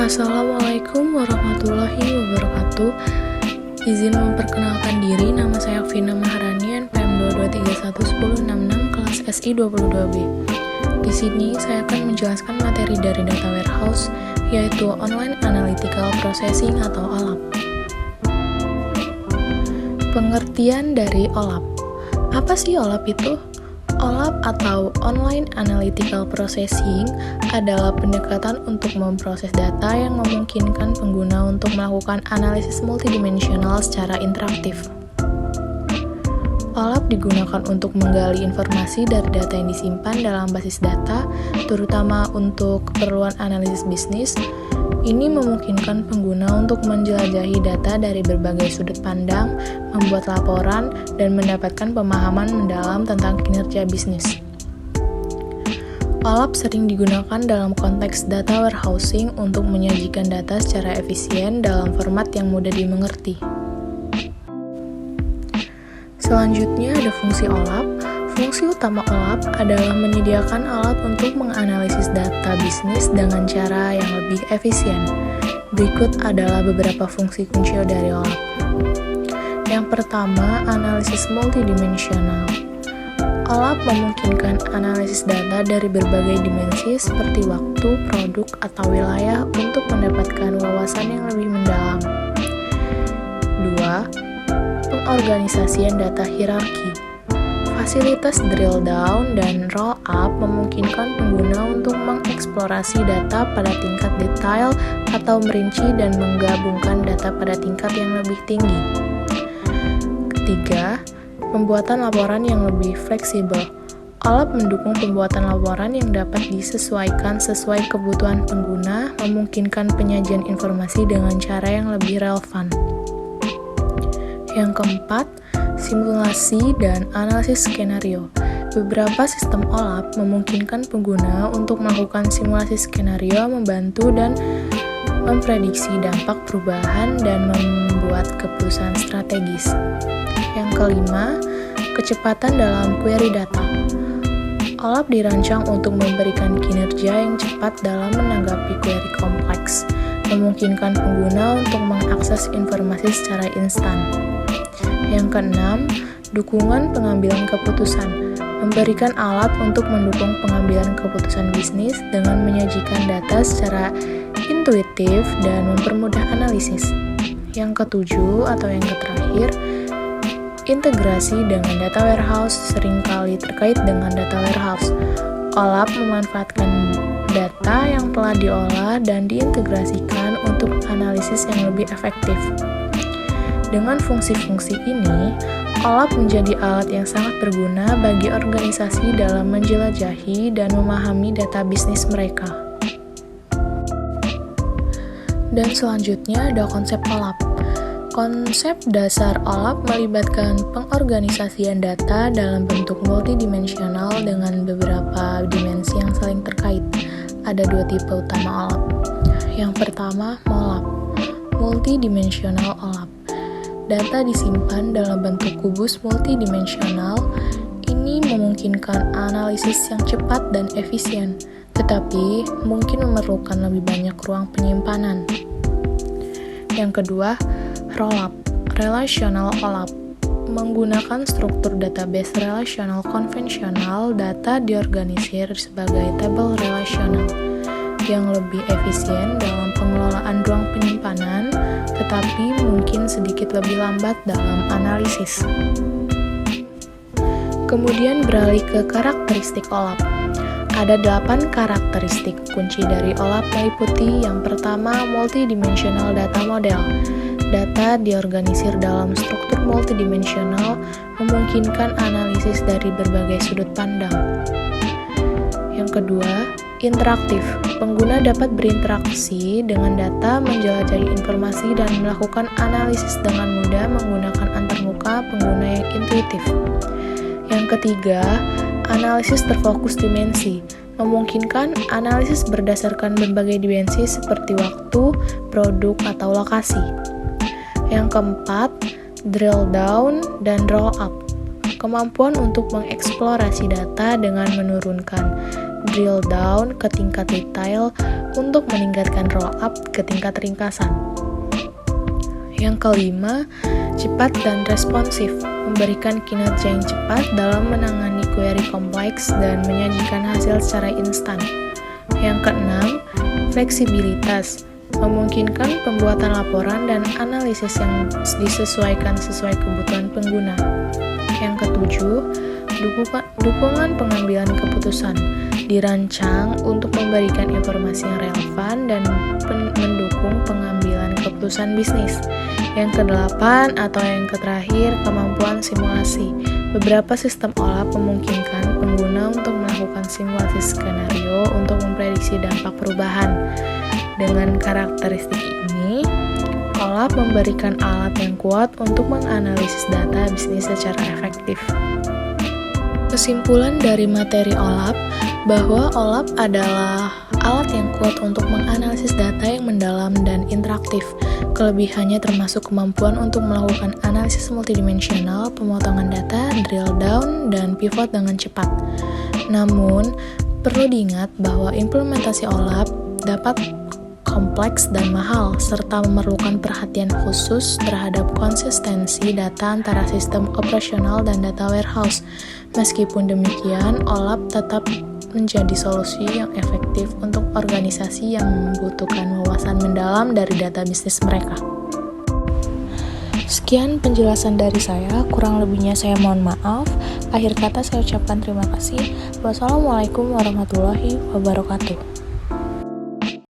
Assalamualaikum warahmatullahi wabarakatuh. Izin memperkenalkan diri, nama saya Vina Maharanian, PM 2231166 kelas SI 22B. Di sini saya akan menjelaskan materi dari data warehouse, yaitu Online Analytical Processing atau OLAP. Pengertian dari OLAP. Apa sih OLAP itu? OLAP atau Online Analytical Processing adalah pendekatan untuk memproses data yang memungkinkan pengguna untuk melakukan analisis multidimensional secara interaktif. OLAP digunakan untuk menggali informasi dari data yang disimpan dalam basis data, terutama untuk keperluan analisis bisnis. Ini memungkinkan pengguna untuk menjelajahi data dari berbagai sudut pandang, membuat laporan, dan mendapatkan pemahaman mendalam tentang kinerja bisnis. OLAP sering digunakan dalam konteks data warehousing untuk menyajikan data secara efisien dalam format yang mudah dimengerti. Selanjutnya ada fungsi OLAP. Fungsi utama OLAP adalah menyediakan alat untuk menganalisis data bisnis dengan cara yang lebih efisien. Berikut adalah beberapa fungsi kunci dari OLAP. Yang pertama, analisis multidimensional. OLAP memungkinkan analisis data dari berbagai dimensi seperti waktu, produk, atau wilayah untuk mendapatkan wawasan yang lebih mendalam. 2. Pengorganisasian data hierarki. Fasilitas drill down dan roll up memungkinkan pengguna untuk mengeksplorasi data pada tingkat detail atau merinci dan menggabungkan data pada tingkat yang lebih tinggi. Ketiga, pembuatan laporan yang lebih fleksibel. OLAP mendukung pembuatan laporan yang dapat disesuaikan sesuai kebutuhan pengguna, memungkinkan penyajian informasi dengan cara yang lebih relevan. Yang keempat, simulasi dan analisis skenario. Beberapa sistem OLAP memungkinkan pengguna untuk melakukan simulasi skenario, membantu dan memprediksi dampak perubahan dan membuat keputusan strategis. Yang kelima, kecepatan dalam query data. OLAP dirancang untuk memberikan kinerja yang cepat dalam menanggapi query kompleks, memungkinkan pengguna untuk mengakses informasi secara instan. Yang keenam, dukungan pengambilan keputusan. Memberikan alat untuk mendukung pengambilan keputusan bisnis dengan menyajikan data secara intuitif dan mempermudah analisis. Yang ketujuh atau yang terakhir, integrasi dengan data warehouse seringkali terkait dengan data warehouse. OLAP memanfaatkan data yang telah diolah dan diintegrasikan untuk analisis yang lebih efektif. Dengan fungsi-fungsi ini, OLAP menjadi alat yang sangat berguna bagi organisasi dalam menjelajahi dan memahami data bisnis mereka. Dan selanjutnya ada konsep OLAP. Konsep dasar OLAP melibatkan pengorganisasian data dalam bentuk multidimensional dengan beberapa dimensi yang saling terkait. Ada dua tipe utama OLAP. Yang pertama, MOLAP, multidimensional OLAP. Data disimpan dalam bentuk kubus multidimensional. Ini memungkinkan analisis yang cepat dan efisien, tetapi mungkin memerlukan lebih banyak ruang penyimpanan. Yang kedua, Rollup, relational OLAP. Menggunakan struktur database relasional konvensional, data diorganisir sebagai tabel relasional yang lebih efisien dalam pengelolaan ruang penyimpanan, tetapi mungkin sedikit lebih lambat dalam analisis. Kemudian beralih ke karakteristik OLAP. Ada 8 karakteristik kunci dari OLAP meliputi yang pertama, multidimensional data model. Data diorganisir dalam struktur multidimensional memungkinkan analisis dari berbagai sudut pandang. Yang kedua, interaktif. Pengguna dapat berinteraksi dengan data, menjelajahi informasi, dan melakukan analisis dengan mudah menggunakan antarmuka pengguna yang intuitif. Yang ketiga, analisis terfokus dimensi. Memungkinkan analisis berdasarkan berbagai dimensi seperti waktu, produk, atau lokasi. Yang keempat, drill down dan roll up. Kemampuan untuk mengeksplorasi data dengan menurunkan drill down ke tingkat detail untuk meningkatkan roll up ke tingkat ringkasan. Yang kelima, cepat dan responsif, memberikan kinerja yang cepat dalam menangani query kompleks dan menyajikan hasil secara instan. Yang keenam, fleksibilitas, memungkinkan pembuatan laporan dan analisis yang disesuaikan sesuai kebutuhan pengguna. Yang ketujuh, dukungan pengambilan keputusan, dirancang untuk memberikan informasi yang relevan dan mendukung pengambilan keputusan bisnis. Yang kedelapan atau yang terakhir, kemampuan simulasi. Beberapa sistem OLAP memungkinkan pengguna untuk melakukan simulasi skenario untuk memprediksi dampak perubahan. Dengan karakteristik ini, OLAP memberikan alat yang kuat untuk menganalisis data bisnis secara efektif. Kesimpulan dari materi OLAP bahwa OLAP adalah alat yang kuat untuk menganalisis data yang mendalam dan interaktif. Kelebihannya termasuk kemampuan untuk melakukan analisis multidimensional, pemotongan data, drill down, dan pivot dengan cepat. Namun, perlu diingat bahwa implementasi OLAP dapat kompleks dan mahal, serta memerlukan perhatian khusus terhadap konsistensi data antara sistem operasional dan data warehouse. Meskipun demikian, OLAP tetap menjadi solusi yang efektif untuk organisasi yang membutuhkan wawasan mendalam dari data bisnis mereka. Sekian penjelasan dari saya, kurang lebihnya saya mohon maaf. Akhir kata saya ucapkan terima kasih. Wassalamualaikum warahmatullahi wabarakatuh.